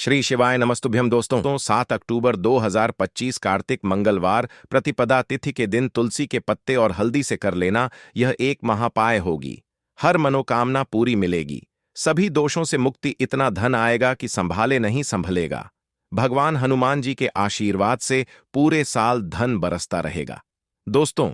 श्री शिवाय नमस्तुभ्यम दोस्तों 7 अक्टूबर 2025 कार्तिक मंगलवार प्रतिपदा तिथि के दिन तुलसी के पत्ते और हल्दी से कर लेना यह एक महापाय होगी। हर मनोकामना पूरी मिलेगी, सभी दोषों से मुक्ति, इतना धन आएगा कि संभाले नहीं संभलेगा। भगवान हनुमान जी के आशीर्वाद से पूरे साल धन बरसता रहेगा। दोस्तों,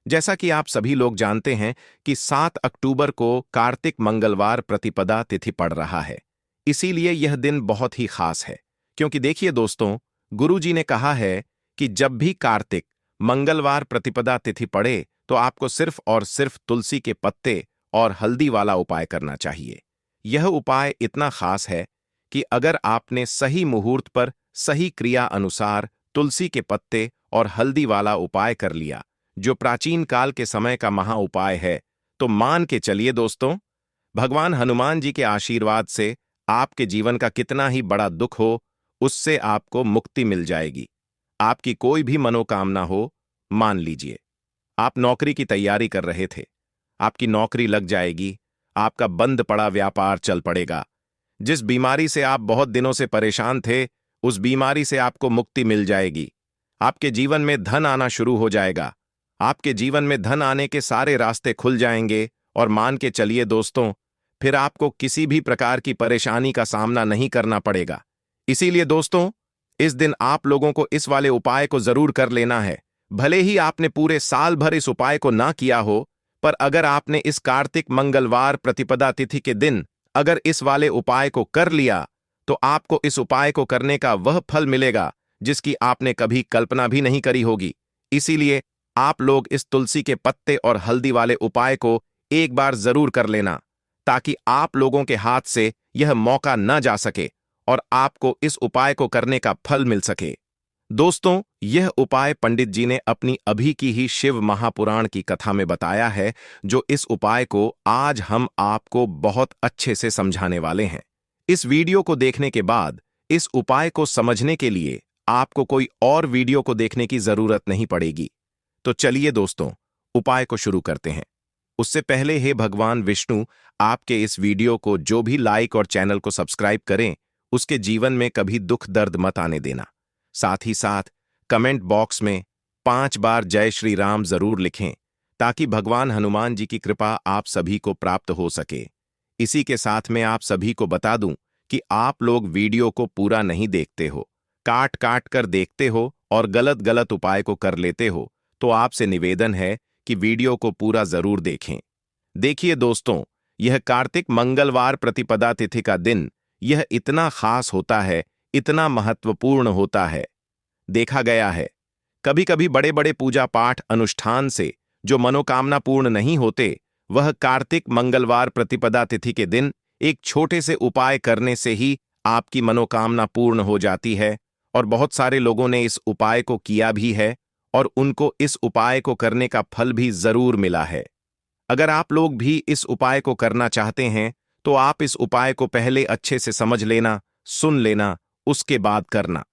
जैसा कि आप सभी लोग जानते हैं कि 7 अक्टूबर को कार्तिक मंगलवार प्रतिपदा तिथि पड़ रहा है। इसीलिए यह दिन बहुत ही खास है, क्योंकि देखिए दोस्तों, गुरुजी ने कहा है कि जब भी कार्तिक मंगलवार प्रतिपदा तिथि पड़े तो आपको सिर्फ और सिर्फ तुलसी के पत्ते और हल्दी वाला उपाय करना चाहिए। यह उपाय इतना खास है कि अगर आपने सही मुहूर्त पर सही क्रिया अनुसार तुलसी के पत्ते और हल्दी वाला उपाय कर लिया, जो प्राचीन काल के समय का महा उपाय है, तो मान के चलिए दोस्तों, भगवान हनुमान जी के आशीर्वाद से आपके जीवन का कितना ही बड़ा दुख हो, उससे आपको मुक्ति मिल जाएगी। आपकी कोई भी मनोकामना हो, मान लीजिए आप नौकरी की तैयारी कर रहे थे, आपकी नौकरी लग जाएगी, आपका बंद पड़ा व्यापार चल पड़ेगा। जिस बीमारी से आप बहुत दिनों से परेशान थे, उस बीमारी से आपको मुक्ति मिल जाएगी। आपके जीवन में धन आना शुरू हो जाएगा। आपके जीवन में धन आने के सारे रास्ते खुल जाएंगे और मान के चलिए दोस्तों, फिर आपको किसी भी प्रकार की परेशानी का सामना नहीं करना पड़ेगा। इसीलिए दोस्तों, इस दिन आप लोगों को इस वाले उपाय को जरूर कर लेना है। भले ही आपने पूरे साल भर इस उपाय को ना किया हो, पर अगर आपने इस कार्तिक मंगलवार प्रतिपदा तिथि के दिन अगर इस वाले उपाय को कर लिया, तो आपको इस उपाय को करने का वह फल मिलेगा जिसकी आपने कभी कल्पना भी नहीं करी होगी। इसीलिए आप लोग इस तुलसी के पत्ते और हल्दी वाले उपाय को एक बार जरूर कर लेना, ताकि आप लोगों के हाथ से यह मौका न जा सके और आपको इस उपाय को करने का फल मिल सके। दोस्तों, यह उपाय पंडित जी ने अपनी अभी की ही शिव महापुराण की कथा में बताया है, जो इस उपाय को आज हम आपको बहुत अच्छे से समझाने वाले हैं। इस वीडियो को देखने के बाद इस उपाय को समझने के लिए आपको कोई और वीडियो को देखने की जरूरत नहीं पड़ेगी। तो चलिए दोस्तों, उपाय को शुरू करते हैं। उससे पहले हे भगवान विष्णु, आपके इस वीडियो को जो भी लाइक और चैनल को सब्सक्राइब करें, उसके जीवन में कभी दुख दर्द मत आने देना। साथ ही साथ कमेंट बॉक्स में 5 बार जय श्री राम जरूर लिखें, ताकि भगवान हनुमान जी की कृपा आप सभी को प्राप्त हो सके। इसी के साथ में आप सभी को बता दूं कि आप लोग वीडियो को पूरा नहीं देखते हो, काट काट कर देखते हो और गलत गलत उपाय को कर लेते हो, तो आपसे निवेदन है कि वीडियो को पूरा जरूर देखें। देखिए दोस्तों, यह कार्तिक मंगलवार प्रतिपदा तिथि का दिन यह इतना खास होता है, इतना महत्वपूर्ण होता है। देखा गया है, कभी कभी बड़े बड़े पूजा पाठ अनुष्ठान से जो मनोकामना पूर्ण नहीं होते, वह कार्तिक मंगलवार प्रतिपदा तिथि के दिन एक छोटे से उपाय करने से ही आपकी मनोकामना पूर्ण हो जाती है। और बहुत सारे लोगों ने इस उपाय को किया भी है और उनको इस उपाय को करने का फल भी जरूर मिला है। अगर आप लोग भी इस उपाय को करना चाहते हैं, तो आप इस उपाय को पहले अच्छे से समझ लेना, सुन लेना, उसके बाद करना।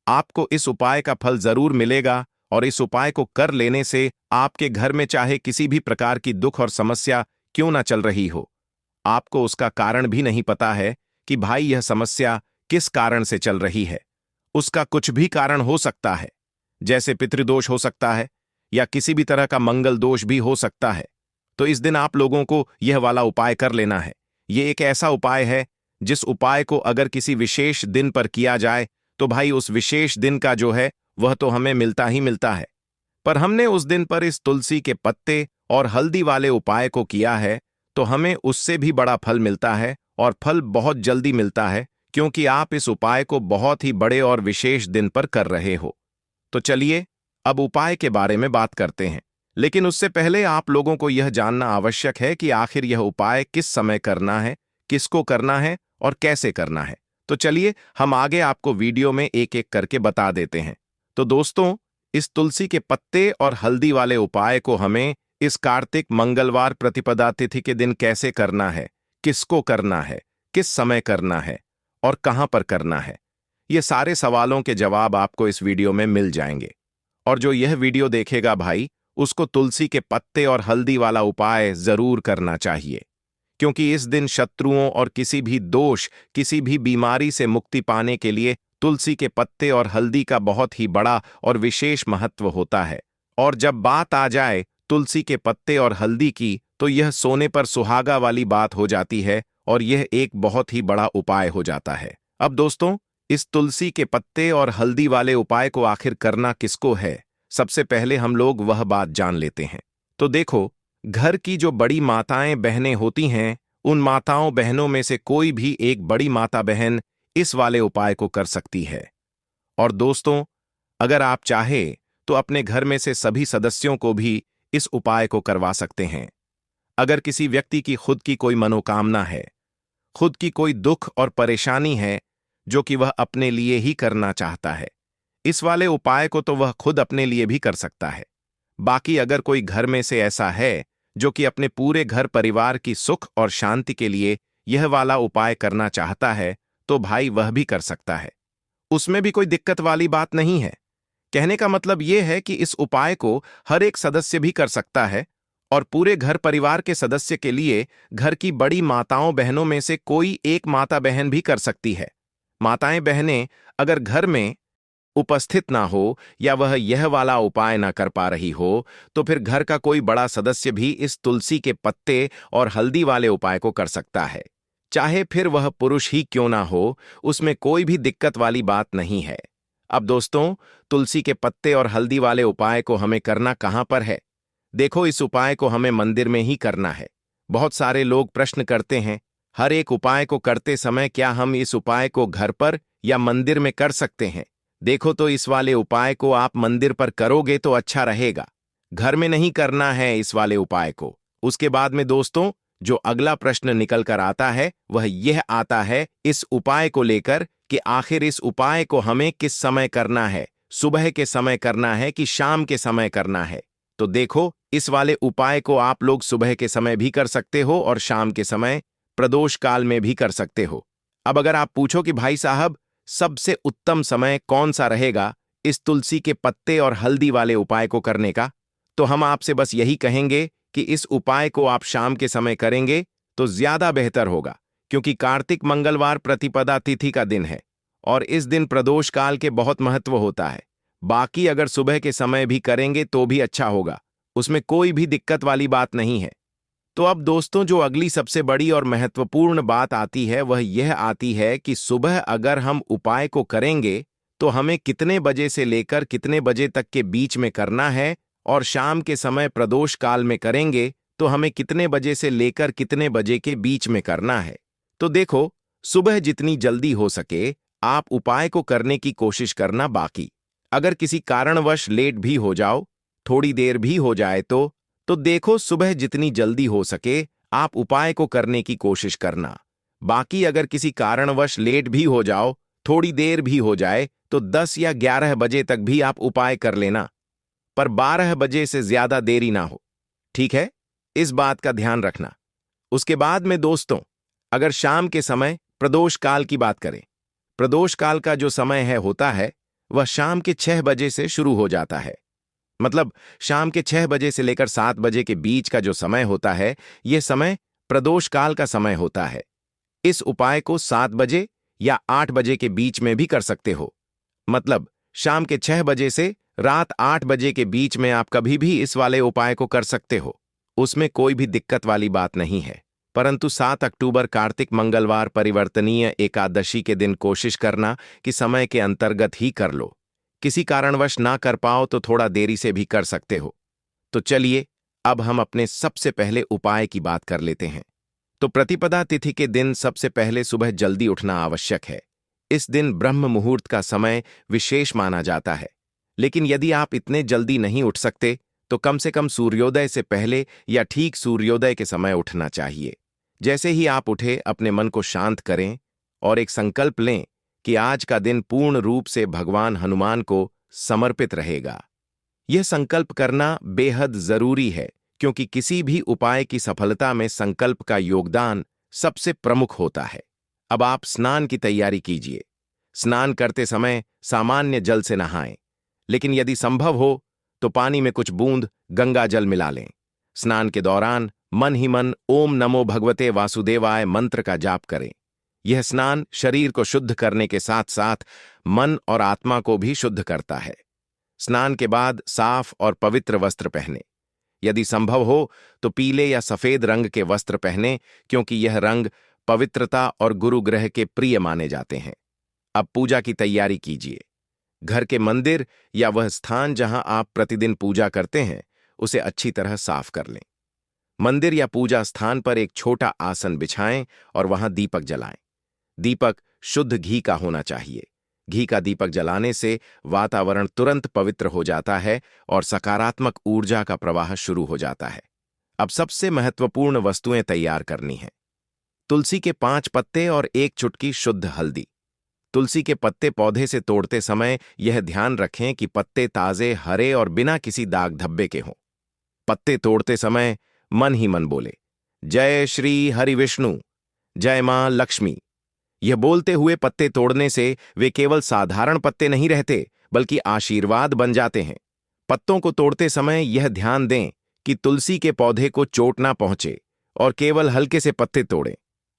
आपको इस उपाय का फल जरूर मिलेगा और इस उपाय को कर लेने से आपके घर में चाहे किसी भी प्रकार की दुख और समस्या क्यों ना चल रही हो, आपको उसका कारण भी नहीं पता है कि भाई यह समस्या किस कारण से चल रही है। उसका कुछ भी कारण हो सकता है, जैसे पितृदोष हो सकता है या किसी भी तरह का मंगल दोष भी हो सकता है। तो इस दिन आप लोगों को यह वाला उपाय कर लेना है। ये एक ऐसा उपाय है जिस उपाय को अगर किसी विशेष दिन पर किया जाए, तो भाई उस विशेष दिन का जो है वह तो हमें मिलता ही मिलता है। पर हमने उस दिन पर इस तुलसी के पत्ते और हल्दी वाले उपाय को किया है, तो हमें उससे भी बड़ा फल मिलता है और फल बहुत जल्दी मिलता है, क्योंकि आप इस उपाय को बहुत ही बड़े और विशेष दिन पर कर रहे हो। तो चलिए अब उपाय के बारे में बात करते हैं, लेकिन उससे पहले आप लोगों को यह जानना आवश्यक है कि आखिर यह उपाय किस समय करना है, किसको करना है और कैसे करना है। तो चलिए हम आगे आपको वीडियो में एक एक करके बता देते हैं। तो दोस्तों, इस तुलसी के पत्ते और हल्दी वाले उपाय को हमें इस कार्तिक मंगलवार प्रतिपदा तिथि के दिन कैसे करना है, किसको करना है, किस समय करना है और कहां पर करना है, ये सारे सवालों के जवाब आपको इस वीडियो में मिल जाएंगे। और जो यह वीडियो देखेगा भाई, उसको तुलसी के पत्ते और हल्दी वाला उपाय जरूर करना चाहिए, क्योंकि इस दिन शत्रुओं और किसी भी दोष, किसी भी बीमारी से मुक्ति पाने के लिए तुलसी के पत्ते और हल्दी का बहुत ही बड़ा और विशेष महत्व होता है। और जब बात आ जाए तुलसी के पत्ते और हल्दी की, तो यह सोने पर सुहागा वाली बात हो जाती है और यह एक बहुत ही बड़ा उपाय हो जाता है। अब दोस्तों, इस तुलसी के पत्ते और हल्दी वाले उपाय को आखिर करना किसको है, सबसे पहले हम लोग वह बात जान लेते हैं। तो देखो, घर की जो बड़ी माताएं बहनें होती हैं, उन माताओं बहनों में से कोई भी एक बड़ी माता बहन इस वाले उपाय को कर सकती है। और दोस्तों, अगर आप चाहे तो अपने घर में से सभी सदस्यों को भी इस उपाय को करवा सकते हैं। अगर किसी व्यक्ति की खुद की कोई मनोकामना है, खुद की कोई दुख और परेशानी है जो कि वह अपने लिए ही करना चाहता है, इस वाले उपाय को तो वह खुद अपने लिए भी कर सकता है। बाकी अगर कोई घर में से ऐसा है जो कि अपने पूरे घर परिवार की सुख और शांति के लिए यह वाला उपाय करना चाहता है, तो भाई वह भी कर सकता है। उसमें भी कोई दिक्कत वाली बात नहीं है। कहने का मतलब यह है कि इस उपाय को हर एक सदस्य भी कर सकता है और पूरे घर परिवार के सदस्य के लिए घर की बड़ी माताओं बहनों में से कोई एक माता बहन भी कर सकती है। माताएं बहनें अगर घर में उपस्थित ना हो या वह यह वाला उपाय ना कर पा रही हो, तो फिर घर का कोई बड़ा सदस्य भी इस तुलसी के पत्ते और हल्दी वाले उपाय को कर सकता है। चाहे फिर वह पुरुष ही क्यों ना हो, उसमें कोई भी दिक्कत वाली बात नहीं है। अब दोस्तों, तुलसी के पत्ते और हल्दी वाले उपाय को हमें करना कहां पर है? देखो, इस उपाय को हमें मंदिर में ही करना है। बहुत सारे लोग प्रश्न करते हैं, हर एक उपाय को करते समय क्या हम इस उपाय को घर पर या मंदिर में कर सकते हैं? देखो, तो इस वाले उपाय को आप मंदिर पर करोगे तो अच्छा रहेगा, घर में नहीं करना है इस वाले उपाय को। उसके बाद में दोस्तों, जो अगला प्रश्न निकल कर आता है वह यह आता है इस उपाय को लेकर कि आखिर इस उपाय को हमें किस समय करना है, सुबह के समय करना है कि शाम के समय करना है? तो देखो, इस वाले उपाय को आप लोग सुबह के समय भी कर सकते हो और शाम के समय प्रदोष काल में भी कर सकते हो। अब अगर आप पूछो कि भाई साहब, सबसे उत्तम समय कौन सा रहेगा इस तुलसी के पत्ते और हल्दी वाले उपाय को करने का, तो हम आपसे बस यही कहेंगे कि इस उपाय को आप शाम के समय करेंगे तो ज्यादा बेहतर होगा, क्योंकि कार्तिक मंगलवार प्रतिपदा तिथि का दिन है और इस दिन प्रदोष काल के बहुत महत्व होता है। बाकी अगर सुबह के समय भी करेंगे तो भी अच्छा होगा, उसमें कोई भी दिक्कत वाली बात नहीं है। तो अब दोस्तों, जो अगली सबसे बड़ी और महत्वपूर्ण बात आती है वह यह आती है कि सुबह अगर हम उपाय को करेंगे तो हमें कितने बजे से लेकर कितने बजे तक के बीच में करना है, और शाम के समय प्रदोष काल में करेंगे तो हमें कितने बजे से लेकर कितने बजे के बीच में करना है। तो देखो, सुबह जितनी जल्दी हो सके आप उपाय को करने की कोशिश करना। बाकी अगर किसी कारणवश लेट भी हो जाओ, थोड़ी देर भी हो जाए तो देखो, सुबह जितनी जल्दी हो सके आप उपाय को करने की कोशिश करना। बाकी अगर किसी कारणवश लेट भी हो जाओ, थोड़ी देर भी हो जाए, तो 10 या 11 बजे तक भी आप उपाय कर लेना, पर 12 बजे से ज्यादा देरी ना हो। ठीक है, इस बात का ध्यान रखना। उसके बाद में दोस्तों, अगर शाम के समय प्रदोष काल की बात करें, प्रदोष काल का जो समय होता है वह शाम के 6 बजे से शुरू हो जाता है। मतलब शाम के 6 बजे से लेकर 7 बजे के बीच का जो समय होता है, यह समय प्रदोष काल का समय होता है। इस उपाय को 7 बजे या 8 बजे के बीच में भी कर सकते हो। मतलब शाम के 6 बजे से रात 8 बजे के बीच में आप कभी भी इस वाले उपाय को कर सकते हो, उसमें कोई भी दिक्कत वाली बात नहीं है। परंतु 7 अक्टूबर कार्तिक मंगलवार परिवर्तनीय एकादशी के दिन कोशिश करना कि समय के अंतर्गत ही कर लो। किसी कारणवश ना कर पाओ तो थोड़ा देरी से भी कर सकते हो। तो चलिए, अब हम अपने सबसे पहले उपाय की बात कर लेते हैं। तो प्रतिपदा तिथि के दिन सबसे पहले सुबह जल्दी उठना आवश्यक है। इस दिन ब्रह्म मुहूर्त का समय विशेष माना जाता है, लेकिन यदि आप इतने जल्दी नहीं उठ सकते तो कम से कम सूर्योदय से पहले या ठीक सूर्योदय के समय उठना चाहिए। जैसे ही आप उठे, अपने मन को शांत करें और एक संकल्प लें कि आज का दिन पूर्ण रूप से भगवान हनुमान को समर्पित रहेगा। यह संकल्प करना बेहद जरूरी है, क्योंकि किसी भी उपाय की सफलता में संकल्प का योगदान सबसे प्रमुख होता है। अब आप स्नान की तैयारी कीजिए। स्नान करते समय सामान्य जल से नहाएं, लेकिन यदि संभव हो तो पानी में कुछ बूंद गंगा जल मिला लें। स्नान के दौरान मन ही मन ओम नमो भगवते वासुदेवाय मंत्र का जाप करें। यह स्नान शरीर को शुद्ध करने के साथ साथ मन और आत्मा को भी शुद्ध करता है। स्नान के बाद साफ और पवित्र वस्त्र पहने। यदि संभव हो तो पीले या सफेद रंग के वस्त्र पहने, क्योंकि यह रंग पवित्रता और गुरु ग्रह के प्रिय माने जाते हैं। अब पूजा की तैयारी कीजिए। घर के मंदिर या वह स्थान जहां आप प्रतिदिन पूजा करते हैं उसे अच्छी तरह साफ कर लें। मंदिर या पूजा स्थान पर एक छोटा आसन बिछाएं और वहां दीपक जलाएं। दीपक शुद्ध घी का होना चाहिए। घी का दीपक जलाने से वातावरण तुरंत पवित्र हो जाता है और सकारात्मक ऊर्जा का प्रवाह शुरू हो जाता है। अब सबसे महत्वपूर्ण वस्तुएं तैयार करनी हैं। तुलसी के 5 पत्ते और 1 चुटकी शुद्ध हल्दी। तुलसी के पत्ते पौधे से तोड़ते समय यह ध्यान रखें कि पत्ते ताजे, हरे और बिना किसी दाग धब्बे के हों। पत्ते तोड़ते समय मन ही मन बोले, जय श्री हरि विष्णु, जय मां लक्ष्मी। यह बोलते हुए पत्ते तोड़ने से वे केवल साधारण पत्ते नहीं रहते, बल्कि आशीर्वाद बन जाते हैं। पत्तों को तोड़ते समय यह ध्यान दें कि तुलसी के पौधे को चोट ना पहुंचे और केवल हल्के से पत्ते तोड़ें।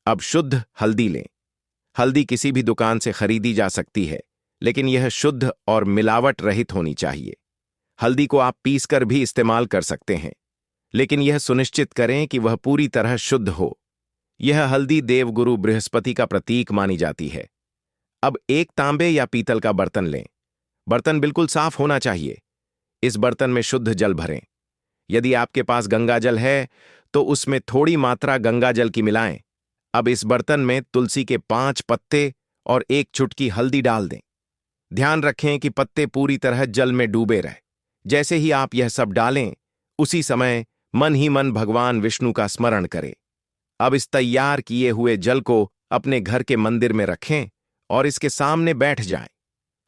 अब शुद्ध हल्दी लें। हल्दी किसी भी दुकान से खरीदी जा सकती है, लेकिन यह शुद्ध और मिलावट रहित होनी चाहिए। हल्दी को आप पीसकर भी इस्तेमाल कर सकते हैं, लेकिन यह सुनिश्चित करें कि वह पूरी तरह शुद्ध हो। यह हल्दी देवगुरु बृहस्पति का प्रतीक मानी जाती है। अब एक तांबे या पीतल का बर्तन लें। बर्तन बिल्कुल साफ होना चाहिए। इस बर्तन में शुद्ध जल भरें। यदि आपके पास गंगा जल है तो उसमें थोड़ी मात्रा गंगा जल की मिलाएं। अब इस बर्तन में तुलसी के 5 पत्ते और 1 चुटकी हल्दी डाल दें। ध्यान रखें कि पत्ते पूरी तरह जल में डूबे रहें। जैसे ही आप यह सब डालें, उसी समय मन ही मन भगवान विष्णु का स्मरण करें। अब इस तैयार किए हुए जल को अपने घर के मंदिर में रखें और इसके सामने बैठ जाएं।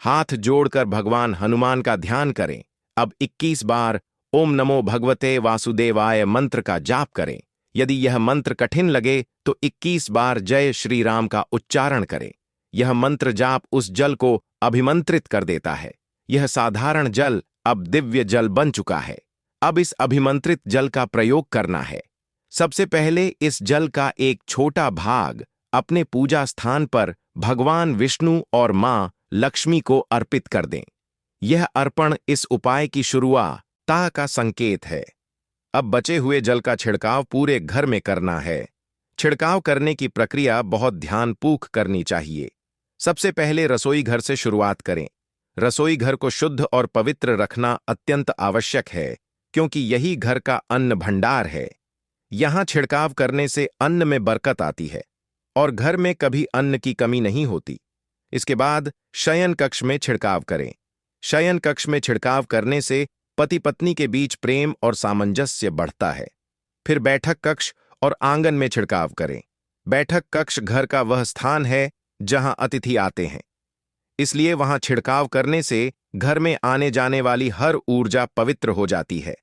हाथ जोड़कर भगवान हनुमान का ध्यान करें। अब 21 बार ओम नमो भगवते वासुदेवाय मंत्र का जाप करें। यदि यह मंत्र कठिन लगे तो 21 बार जय श्री राम का उच्चारण करें। यह मंत्र जाप उस जल को अभिमंत्रित कर देता है। यह साधारण जल अब दिव्य जल बन चुका है। अब इस अभिमंत्रित जल का प्रयोग करना है। सबसे पहले इस जल का एक छोटा भाग अपने पूजा स्थान पर भगवान विष्णु और मां लक्ष्मी को अर्पित कर दें। यह अर्पण इस उपाय की शुरुआत का संकेत है। अब बचे हुए जल का छिड़काव पूरे घर में करना है। छिड़काव करने की प्रक्रिया बहुत ध्यानपूर्वक करनी चाहिए। सबसे पहले रसोई घर से शुरुआत करें। रसोई घर को शुद्ध और पवित्र रखना अत्यंत आवश्यक है, क्योंकि यही घर का अन्न भंडार है। यहां छिड़काव करने से अन्न में बरकत आती है और घर में कभी अन्न की कमी नहीं होती। इसके बाद शयन कक्ष में छिड़काव करें। शयन कक्ष में छिड़काव करने से पति पत्नी के बीच प्रेम और सामंजस्य बढ़ता है। फिर बैठक कक्ष और आंगन में छिड़काव करें। बैठक कक्ष घर का वह स्थान है जहां अतिथि आते हैं, इसलिए वहां छिड़काव करने से घर में आने जाने वाली हर ऊर्जा पवित्र हो जाती है।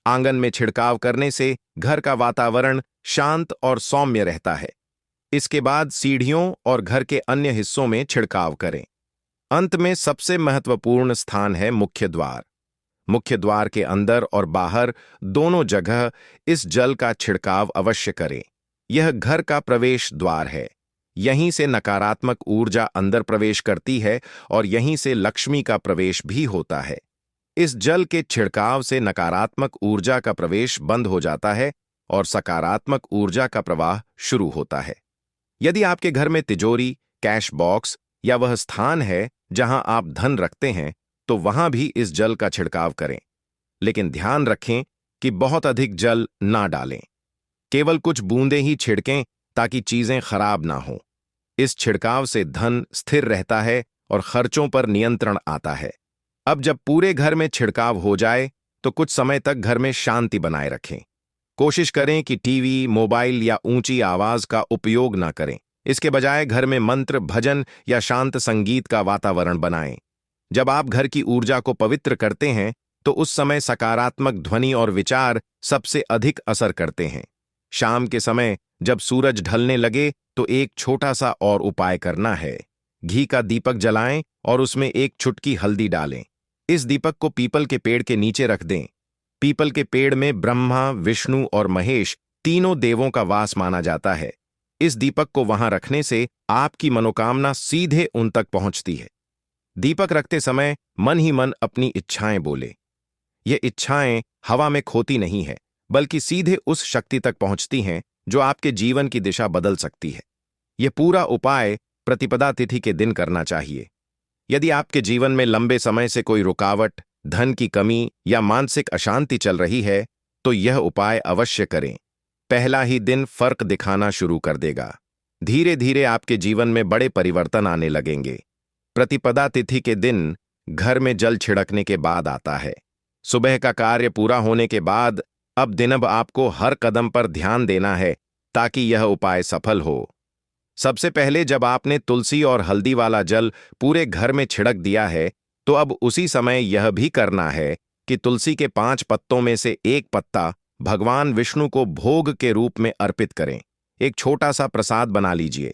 आंगन में छिड़काव करने से घर का वातावरण शांत और सौम्य रहता है। इसके बाद सीढ़ियों और घर के अन्य हिस्सों में छिड़काव करें। अंत में सबसे महत्वपूर्ण स्थान है मुख्य द्वार। मुख्य द्वार के अंदर और बाहर दोनों जगह इस जल का छिड़काव अवश्य करें। यह घर का प्रवेश द्वार है। यहीं से नकारात्मक ऊर्जा अंदर प्रवेश करती है और यहीं से लक्ष्मी का प्रवेश भी होता है। इस जल के छिड़काव से नकारात्मक ऊर्जा का प्रवेश बंद हो जाता है और सकारात्मक ऊर्जा का प्रवाह शुरू होता है। यदि आपके घर में तिजोरी, कैश बॉक्स या वह स्थान है जहां आप धन रखते हैं, तो वहां भी इस जल का छिड़काव करें। लेकिन ध्यान रखें कि बहुत अधिक जल ना डालें। केवल कुछ बूंदें ही छिड़कें ताकि चीजें खराब ना हों। इस छिड़काव से धन स्थिर रहता है और खर्चों पर नियंत्रण आता है। अब जब पूरे घर में छिड़काव हो जाए तो कुछ समय तक घर में शांति बनाए रखें। कोशिश करें कि टीवी, मोबाइल या ऊंची आवाज का उपयोग ना करें। इसके बजाय घर में मंत्र, भजन या शांत संगीत का वातावरण बनाएं। जब आप घर की ऊर्जा को पवित्र करते हैं तो उस समय सकारात्मक ध्वनि और विचार सबसे अधिक असर करते हैं। शाम के समय जब सूरज ढलने लगे तो एक छोटा सा और उपाय करना है। घी का दीपक जलाएं और उसमें 1 चुटकी हल्दी डालें। इस दीपक को पीपल के पेड़ के नीचे रख दें। पीपल के पेड़ में ब्रह्मा, विष्णु और महेश तीनों देवों का वास माना जाता है। इस दीपक को वहां रखने से आपकी मनोकामना सीधे उन तक पहुंचती है। दीपक रखते समय मन ही मन अपनी इच्छाएं बोले। ये इच्छाएं हवा में खोती नहीं है, बल्कि सीधे उस शक्ति तक पहुंचती हैं जो आपके जीवन की दिशा बदल सकती है। यह पूरा उपाय प्रतिपदा तिथि के दिन करना चाहिए। यदि आपके जीवन में लंबे समय से कोई रुकावट, धन की कमी या मानसिक अशांति चल रही है, तो यह उपाय अवश्य करें। पहला ही दिन फर्क दिखाना शुरू कर देगा। धीरे धीरे आपके जीवन में बड़े परिवर्तन आने लगेंगे। प्रतिपदा तिथि के दिन घर में जल छिड़कने के बाद आता है। सुबह का कार्य पूरा होने के बाद अब दिनभ आपको हर कदम पर ध्यान देना है ताकि यह उपाय सफल हो। सबसे पहले जब आपने तुलसी और हल्दी वाला जल पूरे घर में छिड़क दिया है, तो अब उसी समय यह भी करना है कि तुलसी के 5 पत्तों में से एक पत्ता भगवान विष्णु को भोग के रूप में अर्पित करें। एक छोटा सा प्रसाद बना लीजिए,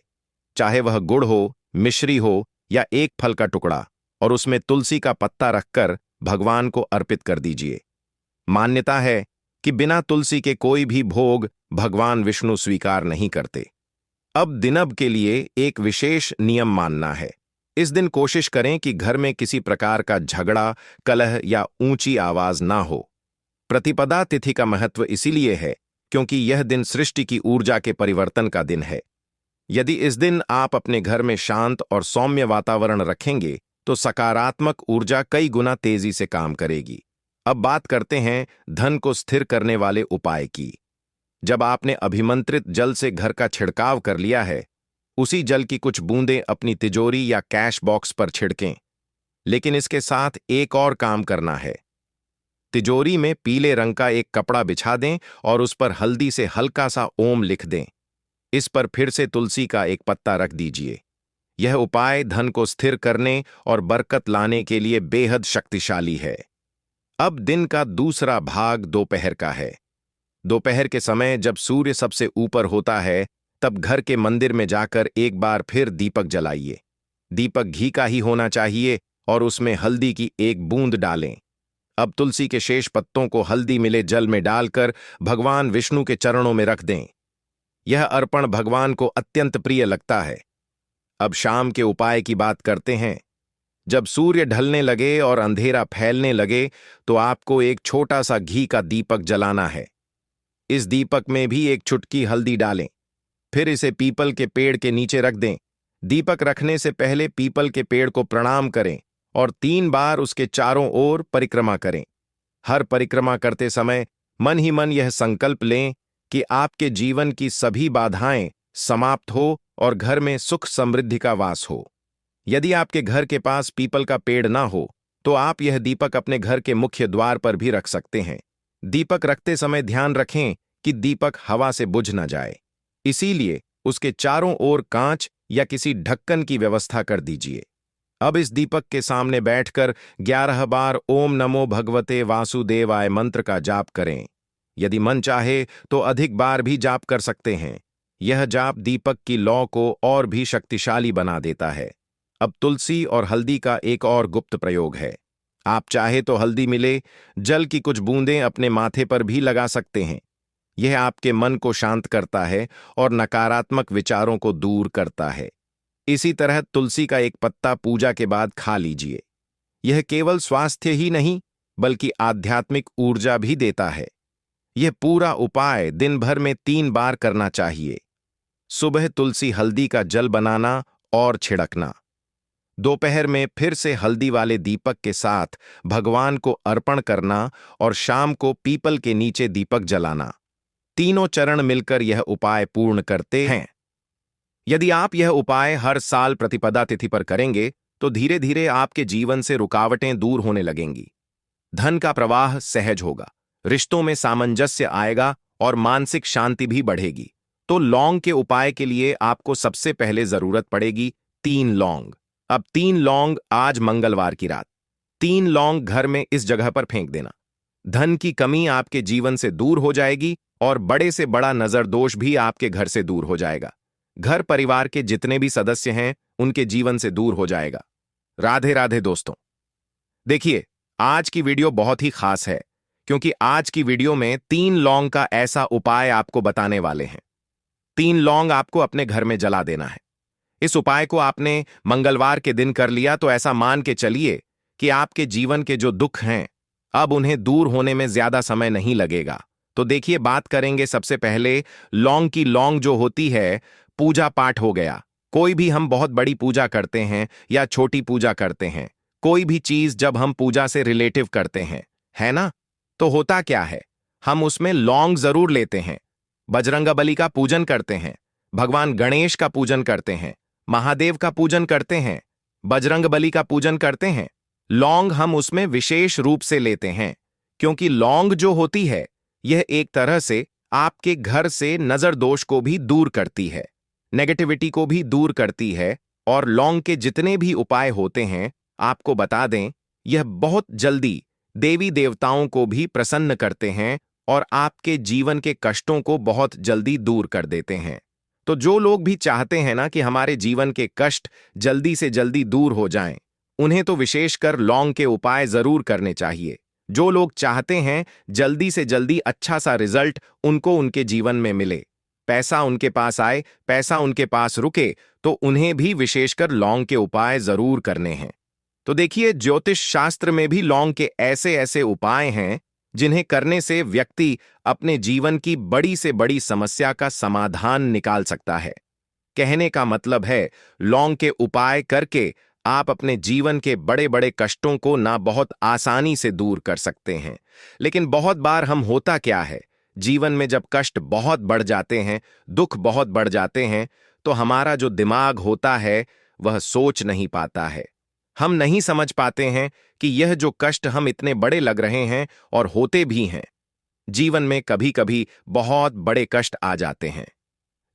चाहे वह गुड़ हो, मिश्री हो या एक फल का टुकड़ा, और उसमें तुलसी का पत्ता रखकर भगवान को अर्पित कर दीजिए। मान्यता है कि बिना तुलसी के कोई भी भोग भगवान विष्णु स्वीकार नहीं करते। अब दिनभ के लिए एक विशेष नियम मानना है। इस दिन कोशिश करें कि घर में किसी प्रकार का झगड़ा, कलह या ऊंची आवाज ना हो। प्रतिपदा तिथि का महत्व इसीलिए है क्योंकि यह दिन सृष्टि की ऊर्जा के परिवर्तन का दिन है। यदि इस दिन आप अपने घर में शांत और सौम्य वातावरण रखेंगे, तो सकारात्मक ऊर्जा कई गुना तेजी से काम करेगी। अब बात करते हैं धन को स्थिर करने वाले उपाय की। जब आपने अभिमंत्रित जल से घर का छिड़काव कर लिया है, उसी जल की कुछ बूंदें अपनी तिजोरी या कैश बॉक्स पर छिड़कें। लेकिन इसके साथ एक और काम करना है। तिजोरी में पीले रंग का एक कपड़ा बिछा दें और उस पर हल्दी से हल्का सा ओम लिख दें। इस पर फिर से तुलसी का एक पत्ता रख दीजिए। यह उपाय धन को स्थिर करने और बरकत लाने के लिए बेहद शक्तिशाली है। अब दिन का दूसरा भाग दोपहर का है। दोपहर के समय जब सूर्य सबसे ऊपर होता है, तब घर के मंदिर में जाकर एक बार फिर दीपक जलाइए। दीपक घी का ही होना चाहिए और उसमें हल्दी की एक बूंद डालें। अब तुलसी के शेष पत्तों को हल्दी मिले जल में डालकर भगवान विष्णु के चरणों में रख दें। यह अर्पण भगवान को अत्यंत प्रिय लगता है। अब शाम के उपाय की बात करते हैं। जब सूर्य ढलने लगे और अंधेरा फैलने लगे, तो आपको एक छोटा सा घी का दीपक जलाना है। इस दीपक में भी एक चुटकी हल्दी डालें। फिर इसे पीपल के पेड़ के नीचे रख दें। दीपक रखने से पहले पीपल के पेड़ को प्रणाम करें और 3 बार उसके चारों ओर परिक्रमा करें। हर परिक्रमा करते समय मन ही मन यह संकल्प लें कि आपके जीवन की सभी बाधाएं समाप्त हो और घर में सुख समृद्धि का वास हो। यदि आपके घर के पास पीपल का पेड़ ना हो, तो आप यह दीपक अपने घर के मुख्य द्वार पर भी रख सकते हैं। दीपक रखते समय ध्यान रखें कि दीपक हवा से बुझ न जाए, इसीलिए उसके चारों ओर कांच या किसी ढक्कन की व्यवस्था कर दीजिए। अब इस दीपक के सामने बैठकर 11 बार ओम नमो भगवते वासुदेवाय मंत्र का जाप करें। यदि मन चाहे तो अधिक बार भी जाप कर सकते हैं। यह जाप दीपक की लौ को और भी शक्तिशाली बना देता है। अब तुलसी और हल्दी का एक और गुप्त प्रयोग है। आप चाहे तो हल्दी मिले जल की कुछ बूंदें अपने माथे पर भी लगा सकते हैं। यह आपके मन को शांत करता है और नकारात्मक विचारों को दूर करता है। इसी तरह तुलसी का एक पत्ता पूजा के बाद खा लीजिए। यह केवल स्वास्थ्य ही नहीं, बल्कि आध्यात्मिक ऊर्जा भी देता है। यह पूरा उपाय दिन भर में 3 बार करना चाहिए। सुबह तुलसी हल्दी का जल बनाना और छिड़कना। दोपहर में फिर से हल्दी वाले दीपक के साथ भगवान को अर्पण करना और शाम को पीपल के नीचे दीपक जलाना। तीनों चरण मिलकर यह उपाय पूर्ण करते हैं। यदि आप यह उपाय हर साल प्रतिपदा तिथि पर करेंगे, तो धीरे धीरे आपके जीवन से रुकावटें दूर होने लगेंगी। धन का प्रवाह सहज होगा, रिश्तों में सामंजस्य आएगा और मानसिक शांति भी बढ़ेगी। तो लौंग के उपाय के लिए आपको सबसे पहले जरूरत पड़ेगी 3 लौंग। अब 3 लौंग आज मंगलवार की रात 3 लौंग घर में इस जगह पर फेंक देना। धन की कमी आपके जीवन से दूर हो जाएगी और बड़े से बड़ा नजर दोष भी आपके घर से दूर हो जाएगा। घर परिवार के जितने भी सदस्य हैं, उनके जीवन से दूर हो जाएगा। राधे राधे दोस्तों। देखिए, आज की वीडियो बहुत ही खास है क्योंकि आज की वीडियो में 3 लौंग का ऐसा उपाय आपको बताने वाले हैं। 3 लौंग आपको अपने घर में जला देना है। इस उपाय को आपने मंगलवार के दिन कर लिया तो ऐसा मान के चलिए कि आपके जीवन के जो दुख हैं अब उन्हें दूर होने में ज्यादा समय नहीं लगेगा। तो देखिए, बात करेंगे सबसे पहले लौंग की। लौंग जो होती है, पूजा पाठ हो गया। कोई भी हम बहुत बड़ी पूजा करते हैं या छोटी पूजा करते हैं, कोई भी चीज जब हम पूजा से रिलेटिव करते हैं, है ना, तो होता क्या है, हम उसमें लौंग जरूर लेते हैं। बजरंगबली का पूजन करते हैं, भगवान गणेश का पूजन करते हैं, महादेव का पूजन करते हैं, बजरंगबली का पूजन करते हैं। लौंग हम उसमें विशेष रूप से लेते हैं, क्योंकि लौंग जो होती है यह एक तरह से आपके घर से नजर दोष को भी दूर करती है, नेगेटिविटी को भी दूर करती है। और लौंग के जितने भी उपाय होते हैं, आपको बता दें, यह बहुत जल्दी देवी देवताओं को भी प्रसन्न करते हैं और आपके जीवन के कष्टों को बहुत जल्दी दूर कर देते हैं। तो जो लोग भी चाहते हैं ना कि हमारे जीवन के कष्ट जल्दी से जल्दी दूर हो जाएं, उन्हें तो विशेषकर लौंग के उपाय जरूर करने चाहिए। जो लोग चाहते हैं जल्दी से जल्दी अच्छा सा रिजल्ट उनको उनके जीवन में मिले, पैसा उनके पास आए, पैसा उनके पास रुके, तो उन्हें भी विशेषकर लौंग के उपाय जरूर करने हैं। तो देखिए, ज्योतिष शास्त्र में भी लौंग के ऐसे ऐसे उपाय हैं जिन्हें करने से व्यक्ति अपने जीवन की बड़ी से बड़ी समस्या का समाधान निकाल सकता है। कहने का मतलब है, लौंग के उपाय करके आप अपने जीवन के बड़े बड़े कष्टों को ना बहुत आसानी से दूर कर सकते हैं। लेकिन बहुत बार हम होता क्या है, जीवन में जब कष्ट बहुत बढ़ जाते हैं, दुख बहुत बढ़ जाते हैं, तो हमारा जो दिमाग होता है वह सोच नहीं पाता है। हम नहीं समझ पाते हैं कि यह जो कष्ट हम इतने बड़े लग रहे हैं, और होते भी हैं। जीवन में कभी कभी बहुत बड़े कष्ट आ जाते हैं,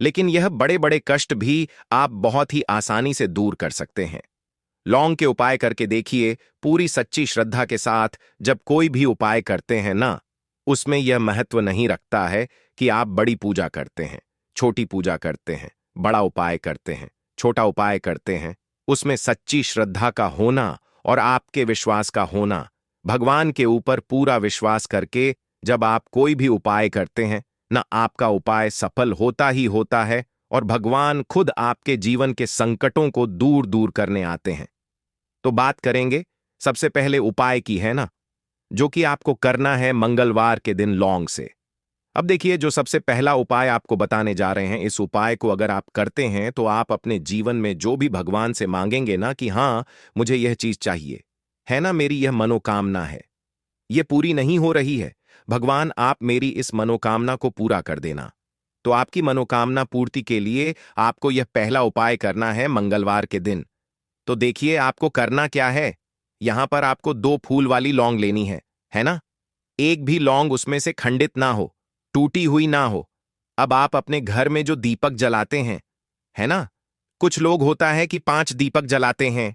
लेकिन यह बड़े बड़े कष्ट भी आप बहुत ही आसानी से दूर कर सकते हैं। लौंग के उपाय करके देखिए, पूरी सच्ची श्रद्धा के साथ जब कोई भी उपाय करते हैं ना, उसमें यह महत्व नहीं रखता है कि आप बड़ी पूजा करते हैं, छोटी पूजा करते हैं, बड़ा उपाय करते हैं, छोटा उपाय करते हैं। उसमें सच्ची श्रद्धा का होना और आपके विश्वास का होना, भगवान के ऊपर पूरा विश्वास करके जब आप कोई भी उपाय करते हैं ना, आपका उपाय सफल होता ही होता है और भगवान खुद आपके जीवन के संकटों को दूर दूर करने आते हैं। तो बात करेंगे सबसे पहले उपाय की, है ना, जो कि आपको करना है मंगलवार के दिन लौंग से। अब देखिए, जो सबसे पहला उपाय आपको बताने जा रहे हैं, इस उपाय को अगर आप करते हैं तो आप अपने जीवन में जो भी भगवान से मांगेंगे ना कि हाँ मुझे यह चीज चाहिए, है ना, मेरी यह मनोकामना है, यह पूरी नहीं हो रही है, भगवान आप मेरी इस मनोकामना को पूरा कर देना। तो आपकी मनोकामना पूर्ति के लिए आपको यह पहला उपाय करना है मंगलवार के दिन। तो देखिए, आपको करना क्या है, यहां पर आपको 2 फूल वाली लौंग लेनी है ना। एक भी लौंग उसमें से खंडित ना हो, टूटी हुई ना हो। अब आप अपने घर में जो दीपक जलाते हैं, है ना, कुछ लोग होता है कि 5 दीपक जलाते हैं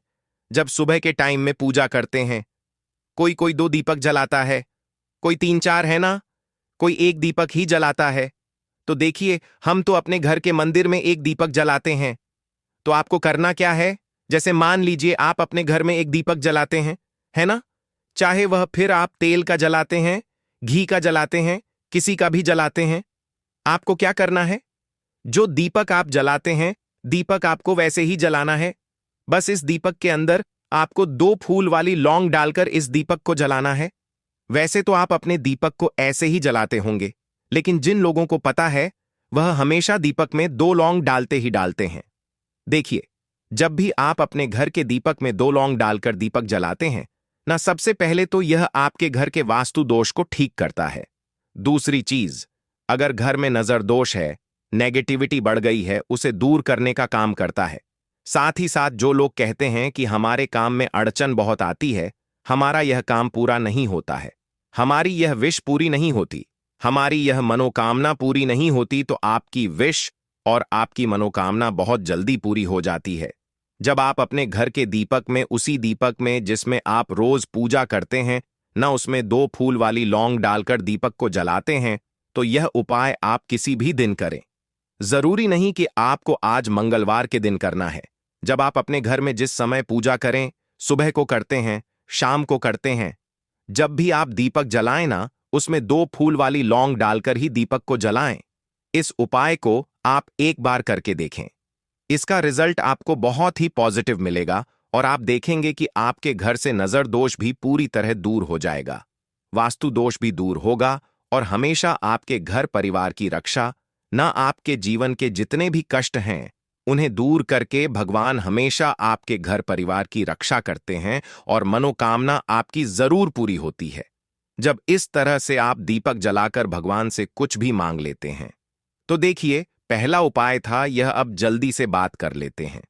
जब सुबह के टाइम में पूजा करते हैं। कोई कोई 2 दीपक जलाता है, कोई 3-4, है ना, कोई 1 दीपक ही जलाता है। तो देखिए, हम तो अपने घर के मंदिर में 1 दीपक जलाते हैं। तो आपको करना क्या है, जैसे मान लीजिए आप अपने घर में 1 दीपक जलाते हैं, है ना, चाहे वह फिर आप तेल का जलाते हैं, घी का जलाते हैं, किसी का भी जलाते हैं, आपको क्या करना है, जो दीपक आप जलाते हैं, दीपक आपको वैसे ही जलाना है। बस इस दीपक के अंदर आपको 2 फूल वाली लौंग डालकर इस दीपक को जलाना है। वैसे तो आप अपने दीपक को ऐसे ही जलाते होंगे, लेकिन जिन लोगों को पता है वह हमेशा दीपक में 2 लौंग डालते ही डालते हैं। देखिए, जब भी आप अपने घर के दीपक में 2 लौंग डालकर दीपक जलाते हैं ना, सबसे पहले तो यह आपके घर के वास्तु दोष को ठीक करता है। दूसरी चीज, अगर घर में नजर दोष है, नेगेटिविटी बढ़ गई है, उसे दूर करने का काम करता है। साथ ही साथ जो लोग कहते हैं कि हमारे काम में अड़चन बहुत आती है, हमारा यह काम पूरा नहीं होता है, हमारी यह विश पूरी नहीं होती, हमारी यह मनोकामना पूरी नहीं होती, तो आपकी विश और आपकी मनोकामना बहुत जल्दी पूरी हो जाती है। जब आप अपने घर के दीपक में, उसी दीपक में जिसमें आप रोज पूजा करते हैं ना, उसमें 2 फूल वाली लौंग डालकर दीपक को जलाते हैं, तो यह उपाय आप किसी भी दिन करें। जरूरी नहीं कि आपको आज मंगलवार के दिन करना है। जब आप अपने घर में जिस समय पूजा करें, सुबह को करते हैं, शाम को करते हैं, जब भी आप दीपक जलाएं ना, उसमें 2 फूल वाली लौंग डालकर ही दीपक को जलाएं। इस उपाय को आप एक बार करके देखें। इसका रिजल्ट आपको बहुत ही पॉजिटिव मिलेगा और आप देखेंगे कि आपके घर से नजर दोष भी पूरी तरह दूर हो जाएगा, वास्तु दोष भी दूर होगा और हमेशा आपके घर परिवार की रक्षा, न आपके जीवन के जितने भी कष्ट हैं उन्हें दूर करके भगवान हमेशा आपके घर परिवार की रक्षा करते हैं और मनोकामना आपकी जरूर पूरी होती है जब इस तरह से आप दीपक जलाकर भगवान से कुछ भी मांग लेते हैं। तो देखिए, पहला उपाय था यह, अब जल्दी से बात कर लेते हैं।